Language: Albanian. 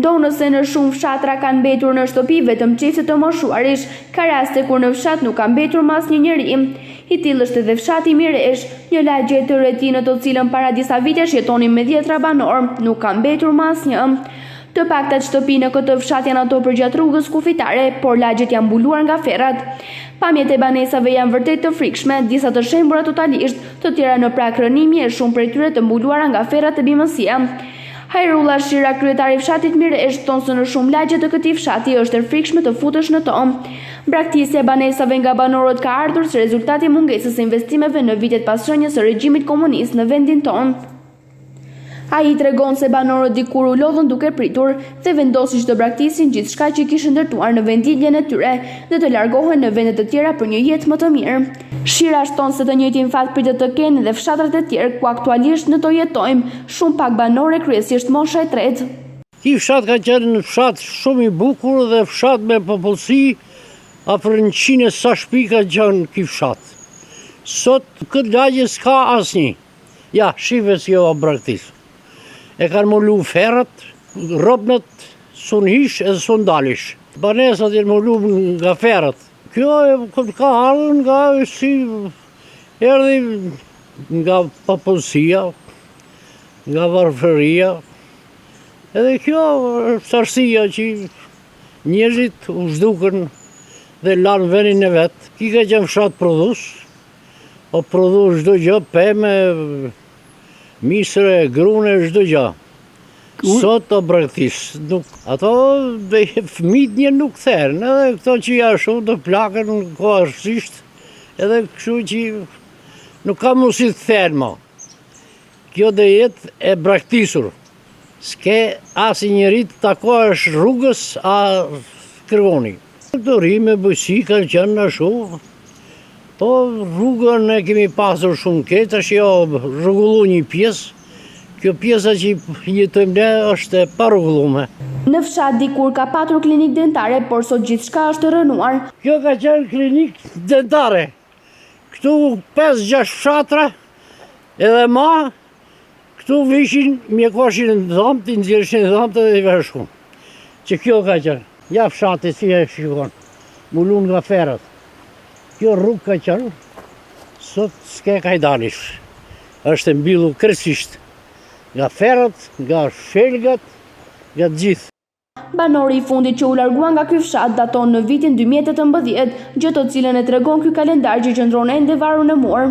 Ndonë nëse në shumë fshatra kanë mbetur në shtëpi vetëm çifte të moshuarish, ka raste kur në fshat nuk ka mbetur mas një njeri. I tillë është edhe fshati Miresh, një lagje e tërëti në të cilën para disa vitesh jetonin me 10 banor, nuk ka mbetur mas një. Të paktat shtëpi në këtë fshat janë ato përgjatë rrugës kufitare, por lagjet janë mbuluar nga ferrat. Pamjet e banesave janë vërtet të frikshme, disa të shembura totalisht, të tjera në prag rënimi e shumë prej tyre të mbuluara nga ferrat e bimësia. Hajrulla Shira, kryetari i fshatit Miresh, thonë se në shumë lagje të këtij fshati është e frikshme të futesh në to. Braktisja e banesave nga banorët ka ardhur si rezultati i mungesës së investimeve në vitet pas shrënjës së regjimit komunist në vendin tonë. Ai tregon se banorët dikur u lodhën duke pritur dhe vendosin që të braktisin gjithçka që kishin ndërtuar në vendiljen e tyre dhe të largohen në vende të tjera për një jetë më të mirë. Shira shton se të njëjtin fat pritet të kenë edhe fshatrat e tjerë ku aktualisht në to jetojmë shumë pak banore, kryesisht mosha e tretë. Ky fshat ka qenë fshat shumë i bukur dhe fshat me popullsi afër 100 sa shtëpi ka qenë ky fshat. Sot këtë lagje s'ka asnjë. Ja, shive si o braktis. E kanë mullu ferrat, robnët, sun hish e sun dalish. Banesat janë mullu nga ferrat. Kjo ka ardhur nga si erdhi nga popullsia, nga varfëria. Edhe kjo është arsyeja që njerëzit u zhdukën dhe lanë vendin e vet. Ki ka qenë fshat prodhues, o prodhues çdo gjë, pemë, misre, grune, çdo gjë. Sot o braktis, ato fëmijët një nuk thërën, edhe këto që jashu të plakën kohësisht, edhe kështu që nuk ka mundësi të thërën më. Kjo dhe jetë e braktisur. S'ke asi njëri të takohesh rrugës a kërkoni. Këto rime bëjsi kanë qenë ashtu, po rrugën e kemi pasur shumë keq, tash jo rregullu një pjesë. Kjo pjesa që jetojmë ne është e parregulluar. Në fshat dikur ka patur klinik dentare, por sot gjithçka është rënuar. Kjo ka qenë klinik dentare. Këtu 5-6 fshatra edhe ma, këtu vishin, mjekoshin në dhamt, i nxjerrshin dhamt edhe i veshun. Që kjo ka qenë. Ja fshati si e shikon, mulun nga ferrat. Kjo rrugë ka qenë, sot s'ke kajdanish. Është mbyllur krejtësisht. Nga ferrat, nga shelgat, nga gjithë. Banori i fundit që u largua nga ky fshat daton në vitin 2018, gjë të cilën e tregon ky kalendar që qëndron ende varur në mur.